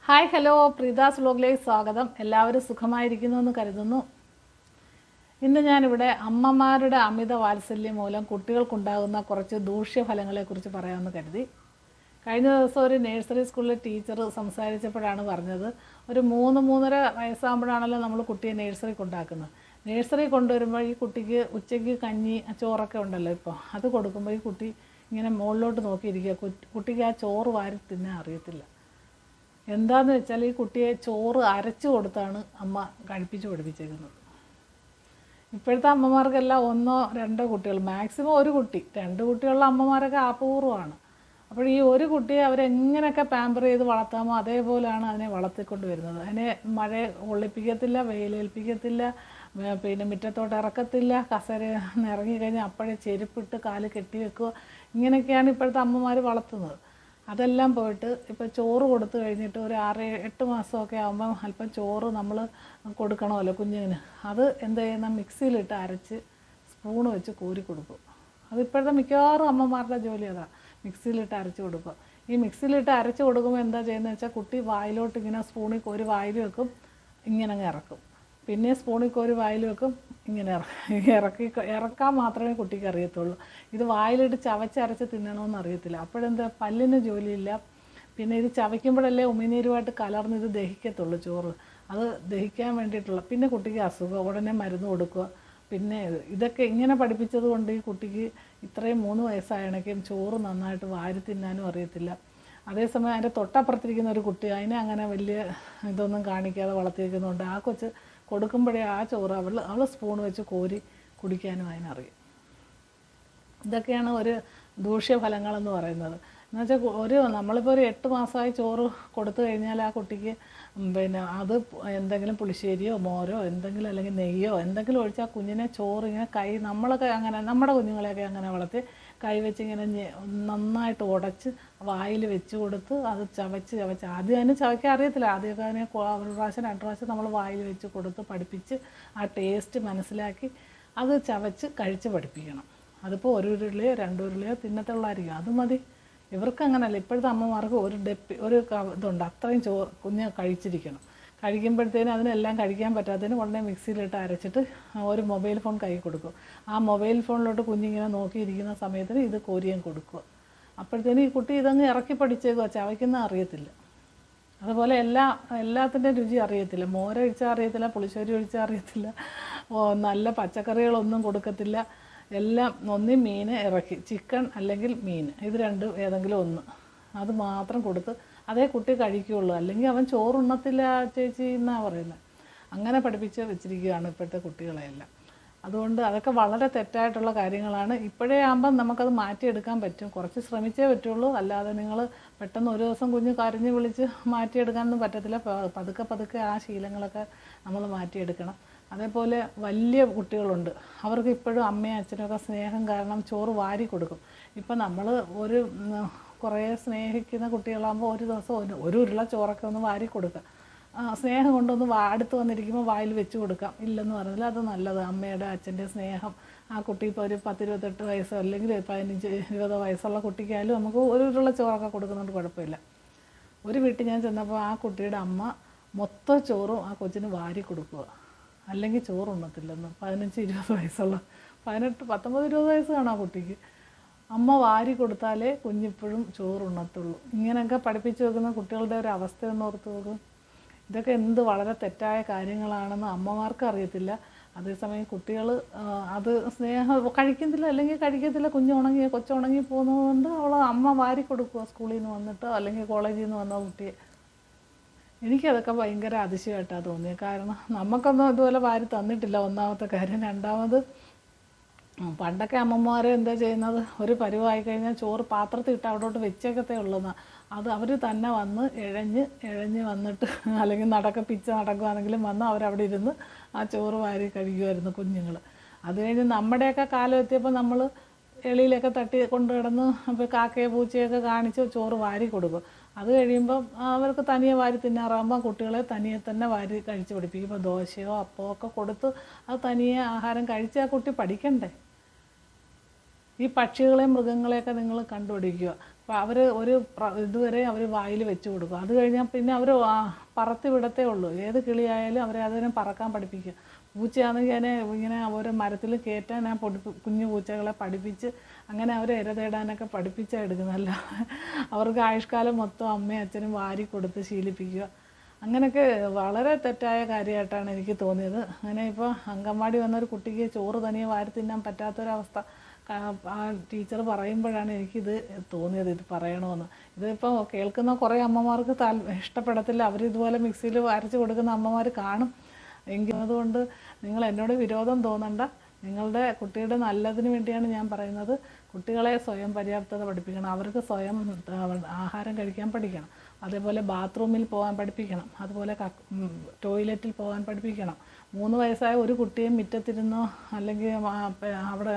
Hi hello, പ്രീതാസ് വ്ലോഗിലേക്ക് സ്വാഗതം. എല്ലാവരും സുഖമായിരിക്കുന്നു എന്ന് കരുതുന്നു. ഇന്ന് ഞാനിവിടെ അമ്മമാരുടെ അമിത വാത്സല്യം മൂലം കുട്ടികൾക്കുണ്ടാകുന്ന കുറച്ച് ദൂഷ്യഫലങ്ങളെക്കുറിച്ച് പറയാമെന്ന് കരുതി. കഴിഞ്ഞ ദിവസം ഒരു നഴ്സറി സ്കൂളിലെ ടീച്ചർ സംസാരിച്ചപ്പോഴാണ് പറഞ്ഞത്, ഒരു 3-3.5 വയസ്സാകുമ്പോഴാണല്ലോ നമ്മൾ കുട്ടിയെ നഴ്സറി കൊണ്ടാക്കുന്നത്. നഴ്സറി കൊണ്ടുവരുമ്പോൾ ഈ കുട്ടിക്ക് ഉച്ചയ്ക്ക് കഞ്ഞി ചോറൊക്കെ ഉണ്ടല്ലോ, ഇപ്പോൾ അത് കൊടുക്കുമ്പോൾ ഈ കുട്ടി ഇങ്ങനെ മുകളിലോട്ട് നോക്കിയിരിക്കുക. കുട്ടിക്ക് ആ ചോറ് വാരി തിന്നാൻ അറിയത്തില്ല. എന്താന്ന് വെച്ചാൽ ഈ കുട്ടിയെ ചോറ് അരച്ചു കൊടുത്താണ് അമ്മ കഴിപ്പിച്ച് പഠിപ്പിച്ചേക്കുന്നത്. ഇപ്പോഴത്തെ അമ്മമാർക്കെല്ലാം 1-2 കുട്ടികൾ, മാക്സിമം ഒരു കുട്ടി, 2 കുട്ടികളുള്ള അമ്മമാരൊക്കെ അപൂർവമാണ്. അപ്പോൾ ഈ ഒരു കുട്ടിയെ അവരെങ്ങനെയൊക്കെ പാമ്പർ ചെയ്ത് വളർത്താമോ അതേപോലെയാണ് അതിനെ വളർത്തിക്കൊണ്ട് വരുന്നത്. അതിനെ മഴ കൊള്ളിപ്പിക്കത്തില്ല, വെയിലേൽപ്പിക്കത്തില്ല, പിന്നെ മുറ്റത്തോട്ട് ഇറക്കത്തില്ല, കസേര ഇറങ്ങിക്കഴിഞ്ഞാൽ അപ്പോഴേ ചെരുപ്പിട്ട് കാല് കെട്ടി വെക്കുക. ഇങ്ങനെയൊക്കെയാണ് ഇപ്പോഴത്തെ അമ്മമാർ വളർത്തുന്നത്. അതെല്ലാം പോയിട്ട് ഇപ്പോൾ ചോറ് കൊടുത്തു കഴിഞ്ഞിട്ട് ഒരു 6-8 മാസമൊക്കെ ആകുമ്പം അല്പം ചോറ് നമ്മൾ കൊടുക്കണമല്ലോ കുഞ്ഞിന്. അത് എന്ത് ചെയ്യുന്ന, മിക്സിയിലിട്ട് അരച്ച് സ്പൂൺ വെച്ച് കോരി കൊടുക്കും. അതിപ്പോഴത്തെ മിക്കവാറും അമ്മമാരുടെ ജോലി അതാണ്, മിക്സിയിലിട്ട് അരച്ച് കൊടുക്കുക. ഈ മിക്സിയിലിട്ട് അരച്ച് കൊടുക്കുമ്പോൾ എന്താ ചെയ്യുന്നത് വെച്ചാൽ, കുട്ടി വായിലോട്ട് ഇങ്ങനെ സ്പൂണിൽ കോരി വായിൽ വെക്കും, ഇങ്ങനെ അങ്ങ് ഇറക്കും. പിന്നെ സ്പൂണിൽ കോരി വായിൽ വെക്കും, ഇങ്ങനെ ഇറക്കാൻ മാത്രമേ കുട്ടിക്ക് അറിയത്തുള്ളൂ. ഇത് വായിലിട്ട് ചവച്ചരച്ച് തിന്നണമെന്ന് അറിയത്തില്ല. അപ്പോഴെന്താ, പല്ലിന് ജോലിയില്ല. പിന്നെ ഇത് ചവയ്ക്കുമ്പോഴല്ലേ ഉമിനീരുമായിട്ട് കലർന്ന് ഇത് ദഹിക്കത്തുള്ളൂ ചോറ്. അത് ദഹിക്കാൻ വേണ്ടിയിട്ടുള്ള, പിന്നെ കുട്ടിക്ക് അസുഖം, ഉടനെ മരുന്ന് കൊടുക്കുക. പിന്നെ ഇതൊക്കെ ഇങ്ങനെ പഠിപ്പിച്ചത് കൊണ്ട് ഈ കുട്ടിക്ക് ഇത്രയും 3 വയസ്സായണക്കും ചോറ് നന്നായിട്ട് വാരി തിന്നാനും അറിയത്തില്ല. അതേസമയം അതിൻ്റെ തൊട്ടപ്പുറത്തിരിക്കുന്ന ഒരു കുട്ടി, അതിനെ അങ്ങനെ വലിയ ഇതൊന്നും കാണിക്കാതെ വളർത്തിയിരിക്കുന്നുണ്ട്. ആ കൊച്ച് കൊടുക്കുമ്പോഴേ ആ ചോറ് അവൾ സ്പൂൺ വെച്ച് കോരി കുടിക്കാനും അതിനറിയും. ഇതൊക്കെയാണ് ഒരു ദൂഷ്യഫലങ്ങളെന്ന് പറയുന്നത്. എന്നുവെച്ചാൽ നമ്മളിപ്പോൾ ഒരു 8 മാസമായി ചോറ് കൊടുത്തു കഴിഞ്ഞാൽ ആ കുട്ടിക്ക് പിന്നെ അത് എന്തെങ്കിലും പുളിശ്ശേരിയോ മോരോ എന്തെങ്കിലും, അല്ലെങ്കിൽ നെയ്യോ എന്തെങ്കിലും ഒഴിച്ചാൽ കുഞ്ഞിനെ ചോറ് ഇങ്ങനെ നമ്മളൊക്കെ അങ്ങനെ, നമ്മുടെ കുഞ്ഞുങ്ങളെയൊക്കെ അങ്ങനെ വളർത്തി കൈ വെച്ച് ഇങ്ങനെ നന്നായിട്ട് ഉടച്ച് വായിൽ വെച്ച് കൊടുത്ത് അത് ചവച്ച് ആദ്യം അതിന് ചവയ്ക്കാൻ അറിയത്തില്ല. ആദ്യമൊക്കെ അതിനെ 1 പ്രാവശ്യം 2 പ്രാവശ്യം നമ്മൾ വായിൽ വെച്ച് കൊടുത്ത് പഠിപ്പിച്ച് ആ ടേസ്റ്റ് മനസ്സിലാക്കി അത് ചവച്ച് കഴിച്ച് പഠിപ്പിക്കണം. അതിപ്പോൾ 1 ഉരുളയോ 2 ഉരുളയോ തിന്നത്തുള്ളായിരിക്കും, അത് മതി. ഇവർക്ക് അങ്ങനെയല്ല. ഇപ്പോഴത്തെ അമ്മമാർക്ക് ഒരു ഇതുണ്ട്, അത്രയും ചോറ് കുഞ്ഞ് കഴിച്ചിരിക്കണം. കഴിക്കുമ്പോഴത്തേനും അതിനെല്ലാം കഴിക്കാൻ പറ്റാത്തതിന് ഉടനെ മിക്സിയിലിട്ട് അരച്ചിട്ട് ഒരു മൊബൈൽ ഫോൺ കൈ കൊടുക്കും. ആ മൊബൈൽ ഫോണിലോട്ട് കുഞ്ഞിങ്ങനെ നോക്കിയിരിക്കുന്ന സമയത്തിന് ഇത് കോരിയും കൊടുക്കുക. അപ്പോഴത്തേനും ഈ കുട്ടി ഇതങ്ങ് ഇറക്കി പഠിച്ചേക്കുക, ചവയ്ക്കുന്ന അറിയത്തില്ല. അതുപോലെ എല്ലാത്തിൻ്റെ രുചി അറിയത്തില്ല. മോരൊഴിച്ചാൽ അറിയത്തില്ല, പുളിശ്ശേരി ഒഴിച്ചാൽ അറിയത്തില്ല, നല്ല പച്ചക്കറികളൊന്നും കൊടുക്കത്തില്ല. എല്ലാം ഒന്നി മീൻ ഇറക്കി, ചിക്കൻ അല്ലെങ്കിൽ മീൻ, ഇത് രണ്ടും ഏതെങ്കിലും ഒന്ന്, അത് മാത്രം കൊടുത്ത് അതേ കുട്ടി കഴിക്കുകയുള്ളൂ. അല്ലെങ്കിൽ അവൻ ചോറുണ്ണത്തില്ല ചേച്ചി എന്നാണ് പറയുന്നത്. അങ്ങനെ പഠിപ്പിച്ച് വെച്ചിരിക്കുകയാണ് ഇപ്പോഴത്തെ കുട്ടികളെയെല്ലാം. അതുകൊണ്ട് അതൊക്കെ വളരെ തെറ്റായിട്ടുള്ള കാര്യങ്ങളാണ്. ഇപ്പോഴേ ആകുമ്പം നമുക്കത് മാറ്റിയെടുക്കാൻ പറ്റും, കുറച്ച് ശ്രമിച്ചേ പറ്റുള്ളൂ. അല്ലാതെ നിങ്ങൾ പെട്ടെന്ന് ഒരു ദിവസം കുഞ്ഞ് കരഞ്ഞ് വിളിച്ച് മാറ്റിയെടുക്കാനൊന്നും പറ്റത്തില്ല. പതുക്കെ ആ ശീലങ്ങളൊക്കെ നമ്മൾ മാറ്റിയെടുക്കണം. അതേപോലെ വലിയ കുട്ടികളുണ്ട്, അവർക്ക് ഇപ്പോഴും അമ്മയും അച്ഛനൊക്കെ സ്നേഹം കാരണം ചോറ് വാരി കൊടുക്കും. ഇപ്പം നമ്മൾ കുറേ സ്നേഹിക്കുന്ന കുട്ടികളാകുമ്പോൾ ഒരു ദിവസം ഒരു ഉരുള ചോറൊക്കെ ഒന്ന് വാരി കൊടുക്കുക. സ്നേഹം കൊണ്ടൊന്ന് അടുത്ത് വന്നിരിക്കുമ്പോൾ വായിൽ വെച്ച് കൊടുക്കാം, ഇല്ലെന്ന് പറഞ്ഞാൽ അത് നല്ലത്. അമ്മയുടെ അച്ഛൻ്റെ സ്നേഹം ആ കുട്ടി ഇപ്പോൾ ഒരു 10-28 വയസ്സോ അല്ലെങ്കിൽ 15-20 വയസ്സുള്ള കുട്ടിക്കായാലും നമുക്ക് ഒരു ഉരുള ചോറൊക്കെ കൊടുക്കുന്നതുകൊണ്ട് കുഴപ്പമില്ല. ഒരു വീട്ടിൽ ഞാൻ ചെന്നപ്പോൾ ആ കുട്ടിയുടെ അമ്മ മൊത്തം ചോറും ആ കൊച്ചിന് വാരി കൊടുക്കുക, അല്ലെങ്കിൽ ചോറുണ്ണത്തില്ലെന്ന്. 15-20 വയസ്സുള്ള, 19-20 വയസ്സ് കാണും ആ കുട്ടിക്ക്. അമ്മ വാരി കൊടുത്താലേ കുഞ്ഞിപ്പോഴും ചോറുണ്ണത്തുള്ളൂ. ഇങ്ങനെയൊക്കെ പഠിപ്പിച്ച് വെക്കുന്ന കുട്ടികളുടെ ഒരു അവസ്ഥയൊന്ന് ഓർത്ത് നോക്കും. ഇതൊക്കെ എന്ത് വളരെ തെറ്റായ കാര്യങ്ങളാണെന്ന് അമ്മമാർക്ക് അറിയത്തില്ല. അതേസമയം കുട്ടികൾ അത് സ്നേഹം കഴിക്കത്തില്ല, അല്ലെങ്കിൽ കഴിക്കത്തില്ല. കൊച്ചുണങ്ങി പോകുന്നതുകൊണ്ട് അമ്മ വാരി കൊടുക്കുക സ്കൂളിൽ നിന്ന് വന്നിട്ടോ അല്ലെങ്കിൽ കോളേജിൽ നിന്ന് വന്ന കുട്ടിയെ. എനിക്കതൊക്കെ ഭയങ്കര അതിശയമായിട്ടാണ് തോന്നിയത്. കാരണം നമുക്കൊന്നും ഇതുപോലെ വാരി തന്നിട്ടില്ല, ഒന്നാമത്തെ കാര്യം. രണ്ടാമത്, പണ്ടൊക്കെ അമ്മമാർ എന്താ ചെയ്യുന്നത്, ഒരു പരുവായി കഴിഞ്ഞാൽ ചോറ് പാത്രത്തിൽ ഇട്ട് അവിടോട്ട് വെച്ചേക്കത്തേ ഉള്ളൂന്നാണ്. അത് അവർ തന്നെ വന്ന് ഇഴഞ്ഞ് വന്നിട്ട്, അല്ലെങ്കിൽ പിച്ച നടക്കുവാണെങ്കിലും വന്ന് അവരവിടെ ഇരുന്ന് ആ ചോറ് വാരി കഴിക്കുമായിരുന്നു കുഞ്ഞുങ്ങൾ. അത് കഴിഞ്ഞ് നമ്മുടെയൊക്കെ കാലം എത്തിയപ്പോൾ നമ്മൾ എളിയിലൊക്കെ തട്ടി കൊണ്ട് കിടന്ന് അപ്പോൾ കാക്കയെ പൂച്ചയൊക്കെ കാണിച്ച് ചോറ് വാരി കൊടുക്കും. അത് കഴിയുമ്പം അവർക്ക് തനിയെ വാരി തിന്നാറാകുമ്പോൾ കുട്ടികളെ തനിയെ തന്നെ വാരി കഴിച്ച് പഠിപ്പിക്കും. ഇപ്പോൾ ദോശയോ അപ്പമോ ഒക്കെ കൊടുത്ത് അത് തനിയെ ആഹാരം കഴിച്ച് ആ കുട്ടി പഠിക്കണ്ടേ. ഈ പക്ഷികളെയും മൃഗങ്ങളെയൊക്കെ നിങ്ങൾ കണ്ടുപിടിക്കുക. അപ്പോൾ അവർ ഇതുവരെ അവർ വായിൽ വെച്ച് കൊടുക്കും. അത് കഴിഞ്ഞാൽ പിന്നെ അവർ പറത്തി വിടത്തേ ഉള്ളൂ. ഏത് കിളിയായാലും അവരെ അതിനെ പറക്കാൻ പഠിപ്പിക്കുക. പൂച്ചയാണെങ്കിൽ അതിനെ ഇങ്ങനെ ഓരോ മരത്തിൽ കയറ്റാൻ കുഞ്ഞു പൂച്ചകളെ പഠിപ്പിച്ച് അങ്ങനെ അവരെ ഇര തേടാനൊക്കെ പഠിപ്പിച്ചാണ് എടുക്കുന്നതല്ല. അവർക്ക് ആയുഷ്കാലം മൊത്തം അമ്മയും അച്ഛനും വാരി കൊടുത്ത് ശീലിപ്പിക്കുക. അങ്ങനെയൊക്കെ വളരെ തെറ്റായ കാര്യമായിട്ടാണ് എനിക്ക് തോന്നിയത്. അങ്ങനെ ഇപ്പോൾ അംഗൻവാടി വന്നൊരു കുട്ടിക്ക് ചോറ് തനിയെ വാരി തിന്നാൻ പറ്റാത്തൊരവസ്ഥ ആ ടീച്ചർ പറയുമ്പോഴാണ് എനിക്കിത് തോന്നിയത്, ഇത് പറയണമെന്ന്. ഇതിപ്പോൾ കേൾക്കുന്ന കുറേ അമ്മമാർക്ക് ഇഷ്ടപ്പെടത്തില്ല. അവരിതുപോലെ മിക്സിയിൽ അരച്ച് കൊടുക്കുന്ന അമ്മമാർ കാണും. അതുകൊണ്ട് നിങ്ങൾ എന്നോട് വിരോധം തോന്നണ്ട. നിങ്ങളുടെ കുട്ടിയുടെ നല്ലതിന് വേണ്ടിയാണ് ഞാൻ പറയുന്നത്. കുട്ടികളെ സ്വയം പര്യാപ്തത പഠിപ്പിക്കണം. അവർക്ക് സ്വയം ആഹാരം കഴിക്കാൻ പഠിക്കണം. അതേപോലെ ബാത്റൂമിൽ പോകാൻ പഠിപ്പിക്കണം. അതുപോലെ ടോയ്ലറ്റിൽ പോകാൻ പഠിപ്പിക്കണം. 3 വയസ്സായ ഒരു കുട്ടിയെ മുറ്റത്തിരുന്നോ അല്ലെങ്കിൽ അവിടെ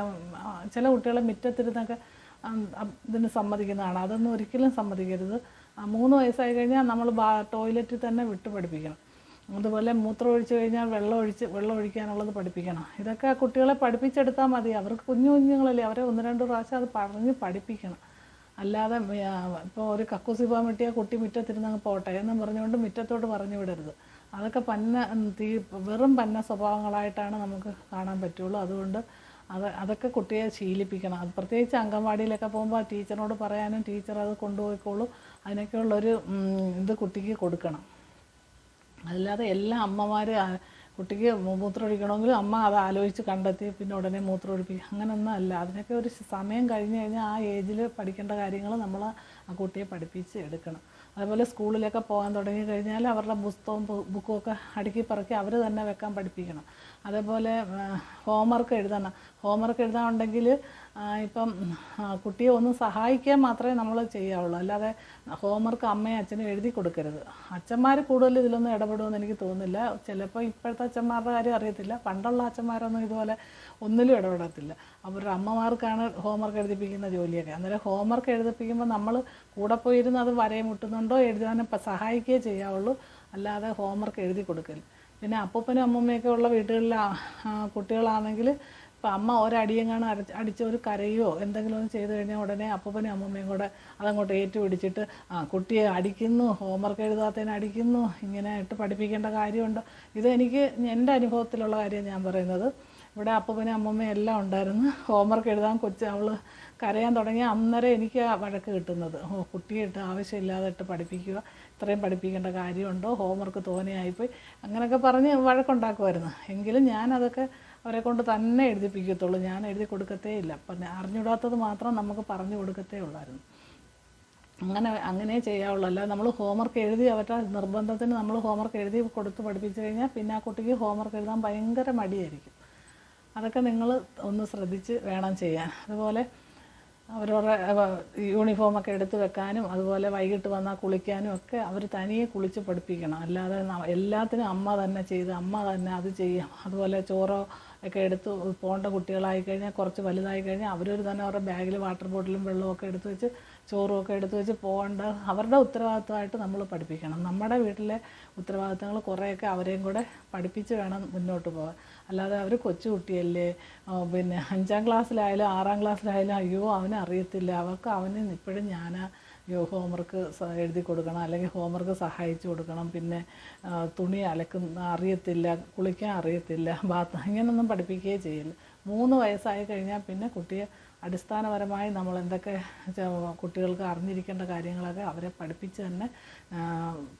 ചില കുട്ടികളെ മുറ്റത്തിരുന്നൊക്കെ ഇതിന് സമ്മതിക്കുന്നതാണ്. അതൊന്നും ഒരിക്കലും സമ്മതിക്കരുത്. 3 വയസ്സായി കഴിഞ്ഞാൽ നമ്മൾ ടോയ്ലറ്റിൽ തന്നെ വിട്ട് പഠിപ്പിക്കണം. അതുപോലെ മൂത്രം ഒഴിച്ച് കഴിഞ്ഞാൽ വെള്ളം ഒഴിക്കാനുള്ളത് പഠിപ്പിക്കണം. ഇതൊക്കെ കുട്ടികളെ പഠിപ്പിച്ചെടുത്താൽ മതി. അവർക്ക് കുഞ്ഞുങ്ങളല്ലേ, അവരെ 1-2 പ്രാവശ്യം അത് പറഞ്ഞ് പഠിപ്പിക്കണം. അല്ലാതെ ഇപ്പോൾ ഒരു കക്കൂസി പോകാൻ പറ്റിയ കുട്ടി മുറ്റത്തിരുന്നങ്ങ് പോട്ടെ എന്നും പറഞ്ഞുകൊണ്ട് മുറ്റത്തോട്ട് പറഞ്ഞു വിടരുത്. അതൊക്കെ വെറും പന്ന സ്വഭാവങ്ങളായിട്ടാണ് നമുക്ക് കാണാൻ പറ്റുള്ളൂ. അതുകൊണ്ട് അതൊക്കെ കുട്ടിയെ ശീലിപ്പിക്കണം. അത് പ്രത്യേകിച്ച് അംഗൻവാടിയിലൊക്കെ പോകുമ്പോൾ ടീച്ചറിനോട് പറയാനും ടീച്ചർ അത് കൊണ്ടുപോയിക്കോളും. അതിനൊക്കെയുള്ളൊരു ഇത് കുട്ടിക്ക് കൊടുക്കണം. അല്ലാതെ എല്ലാ അമ്മമാർ കുട്ടിക്ക് മൂത്രം ഒഴിക്കണമെങ്കിൽ അമ്മ അത് ആലോചിച്ച് കണ്ടെത്തി പിന്നെ ഉടനെ മൂത്രം ഒഴിപ്പിക്കുക, അങ്ങനെയൊന്നും അല്ല. അതിനൊക്കെ ഒരു സമയം കഴിഞ്ഞ് കഴിഞ്ഞാൽ ആ ഏജിൽ പഠിക്കേണ്ട കാര്യങ്ങൾ നമ്മൾ ആ കുട്ടിയെ പഠിപ്പിച്ച് എടുക്കണം. അതുപോലെ സ്കൂളിലൊക്കെ പോകാൻ തുടങ്ങി കഴിഞ്ഞാൽ അവരുടെ പുസ്തകവും ബുക്കുമൊക്കെ അടുക്കി പറക്കി അവർ തന്നെ വെക്കാൻ പഠിപ്പിക്കണം. അതേപോലെ ഹോംവർക്ക് എഴുതാനുണ്ടെങ്കിൽ ഇപ്പം കുട്ടിയെ ഒന്ന് സഹായിക്കാൻ മാത്രമേ നമ്മൾ ചെയ്യാവുള്ളൂ. അല്ലാതെ ഹോംവർക്ക് അമ്മയും അച്ഛനും എഴുതി കൊടുക്കരുത്. അച്ഛന്മാർ കൂടുതൽ ഇതിലൊന്നും ഇടപെടുമെന്ന് എനിക്ക് തോന്നുന്നില്ല. ചിലപ്പോൾ ഇപ്പോഴത്തെ അച്ഛന്മാരുടെ കാര്യം അറിയത്തില്ല. പണ്ടുള്ള അച്ഛന്മാരൊന്നും ഇതുപോലെ ഒന്നിലും ഇടപെടത്തില്ല. അവരുടെ അമ്മമാർക്കാണ് ഹോംവർക്ക് എഴുതിപ്പിക്കുന്ന ജോലിയൊക്കെ. അന്നേരം ഹോംവർക്ക് എഴുതിപ്പിക്കുമ്പോൾ നമ്മൾ കൂടെ പോയിരുന്ന് അത് വരയെ മുട്ടുന്നുണ്ടോ എഴുതാനും സഹായിക്കുകയേ ചെയ്യാവുള്ളൂ. അല്ലാതെ ഹോംവർക്ക് എഴുതി കൊടുക്കൽ. പിന്നെ അപ്പൂപ്പനും അമ്മൂമ്മയൊക്കെ ഉള്ള വീട്ടുകളിലെ കുട്ടികളാണെങ്കിൽ ഇപ്പം അമ്മ ഒരടിയെങ്ങാണ് അടിച്ച് ഒരു കരയോ എന്തെങ്കിലും ഒന്ന് ചെയ്ത് കഴിഞ്ഞാൽ ഉടനെ അപ്പൂപ്പനും അമ്മൂമ്മയും കൂടെ അതങ്ങോട്ട് ഏറ്റുപിടിച്ചിട്ട് കുട്ടിയെ അടിക്കുന്നു, ഹോംവർക്ക് എഴുതാത്തതിന് അടിക്കുന്നു, ഇങ്ങനെ ഇട്ട് പഠിപ്പിക്കേണ്ട കാര്യമുണ്ടോ? ഇത് എൻ്റെ അനുഭവത്തിലുള്ള കാര്യം ഞാൻ പറയുന്നത്. ഇവിടെ അപ്പൂപ്പനും അമ്മൂമ്മയും എല്ലാം ഉണ്ടായിരുന്നു. ഹോംവർക്ക് എഴുതാൻ അവൾ കരയാൻ തുടങ്ങിയ അന്നേരം എനിക്ക് വഴക്ക് കിട്ടുന്നത്, കുട്ടിയെ ഇട്ട് ആവശ്യമില്ലാതെ ഇട്ട് പഠിപ്പിക്കുക, ഇത്രയും പഠിപ്പിക്കേണ്ട കാര്യമുണ്ടോ, ഹോംവർക്ക് തോനെയായിപ്പോയി, അങ്ങനെയൊക്കെ പറഞ്ഞ് വഴക്കുണ്ടാക്കുമായിരുന്നു. എങ്കിലും ഞാനതൊക്കെ അവരെ കൊണ്ട് തന്നെ എഴുതിപ്പിക്കത്തുള്ളൂ. ഞാൻ എഴുതി കൊടുക്കത്തേ ഇല്ല. അപ്പം അറിഞ്ഞുകൂടാത്തത് മാത്രം നമുക്ക് പറഞ്ഞു കൊടുക്കത്തേ ഉള്ളായിരുന്നു. അങ്ങനെ ചെയ്യാവുള്ളൂ. അല്ലാതെ നമ്മൾ ഹോംവർക്ക് എഴുതി അവരുടെ നിർബന്ധത്തിന് നമ്മൾ ഹോംവർക്ക് എഴുതി കൊടുത്ത് പഠിപ്പിച്ചു കഴിഞ്ഞാൽ പിന്നെ ആ കുട്ടിക്ക് ഹോംവർക്ക് എഴുതാൻ ഭയങ്കര മടിയായിരിക്കും. അതൊക്കെ നിങ്ങൾ ഒന്ന് ശ്രദ്ധിച്ച് വേണം ചെയ്യാൻ. അതുപോലെ അവരവരുടെ യൂണിഫോമൊക്കെ എടുത്ത് വെക്കാനും അതുപോലെ വൈകിട്ട് വന്നാൽ കുളിക്കാനും ഒക്കെ അവർ തനിയെ കുളിച്ച് പഠിപ്പിക്കണം. അല്ലാതെ എല്ലാത്തിനും അമ്മ തന്നെ ചെയ്ത് അമ്മ തന്നെ അത് ചെയ്യും. അതുപോലെ ചോറോ ഒക്കെ എടുത്ത് പോകേണ്ട കുട്ടികളായി കഴിഞ്ഞാൽ കുറച്ച് വലുതായി കഴിഞ്ഞാൽ അവരൊരു തന്നെ അവരുടെ ബാഗിൽ വാട്ടർ ബോട്ടിലും വെള്ളമൊക്കെ എടുത്ത് വെച്ച് ചോറുമൊക്കെ എടുത്ത് വെച്ച് പോകേണ്ട അവരുടെ ഉത്തരവാദിത്വമായിട്ട് നമ്മൾ പഠിപ്പിക്കണം. നമ്മുടെ വീട്ടിലെ ഉത്തരവാദിത്തങ്ങൾ കുറേയൊക്കെ അവരെയും കൂടെ പഠിപ്പിച്ച് വേണം മുന്നോട്ട് പോകാൻ. അല്ലാതെ അവർ കൊച്ചു കുട്ടിയല്ലേ, പിന്നെ 5ാം ക്ലാസ്സിലായാലും 6ാം ക്ലാസ്സിലായാലും അയ്യോ അവനറിയത്തില്ല, അവന് ഇപ്പോഴും ഹോംവർക്ക് എഴുതി കൊടുക്കണം, അല്ലെങ്കിൽ ഹോംവർക്ക് സഹായിച്ചു കൊടുക്കണം, പിന്നെ തുണി അറിയത്തില്ല, കുളിക്കാൻ അറിയത്തില്ല, ഇങ്ങനൊന്നും പഠിപ്പിക്കുകയേ ചെയ്യില്ല. 3 വയസ്സായി കഴിഞ്ഞാൽ പിന്നെ കുട്ടിയെ അടിസ്ഥാനപരമായി നമ്മൾ എന്തൊക്കെ കുട്ടികൾക്ക് അറിഞ്ഞിരിക്കേണ്ട കാര്യങ്ങളൊക്കെ അവരെ പഠിപ്പിച്ച് തന്നെ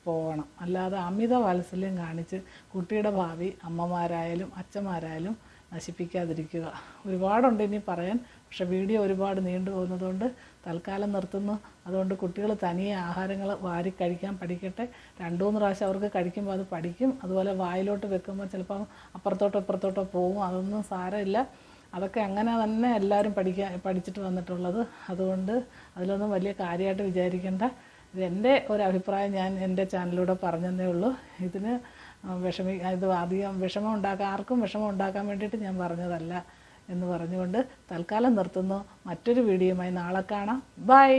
പോകണം. അല്ലാതെ അമിത വാത്സല്യം കാണിച്ച് കുട്ടിയുടെ ഭാവി അമ്മമാരായാലും അച്ഛന്മാരായാലും നശിപ്പിക്കാതിരിക്കുക. ഒരുപാടുണ്ട് ഇനി പറയാൻ, പക്ഷെ വീഡിയോ ഒരുപാട് നീണ്ടു പോകുന്നതുകൊണ്ട് തൽക്കാലം നിർത്തുന്നു. അതുകൊണ്ട് കുട്ടികൾ തനിയെ ആഹാരങ്ങൾ വാരി കഴിക്കാൻ പഠിക്കട്ടെ. 2-3 പ്രാവശ്യം അവർക്ക് കഴിക്കുമ്പോൾ അത് പഠിക്കും. അതുപോലെ വായിലോട്ട് വെക്കുമ്പോൾ ചിലപ്പം അപ്പുറത്തോട്ടോ ഇപ്പുറത്തോട്ടോ പോകും. അതൊന്നും സാരമില്ല. അതൊക്കെ അങ്ങനെ തന്നെ എല്ലാവരും പഠിച്ചിട്ട് വന്നിട്ടുള്ളത്. അതുകൊണ്ട് അതിലൊന്നും വലിയ കാര്യമായിട്ട് വിചാരിക്കേണ്ട. ഇത് എൻ്റെ ഒരു അഭിപ്രായം ഞാൻ എൻ്റെ ചാനലിലൂടെ പറഞ്ഞതേ ഉള്ളൂ. ഇത് അധികം ആർക്കും വിഷമം ഉണ്ടാക്കാൻ വേണ്ടിയിട്ട് ഞാൻ പറഞ്ഞതല്ല എന്ന് പറഞ്ഞുകൊണ്ട് തൽക്കാലം നിർത്തുന്നു. മറ്റൊരു വീഡിയോയുമായി നാളെ കാണാം. ബൈ.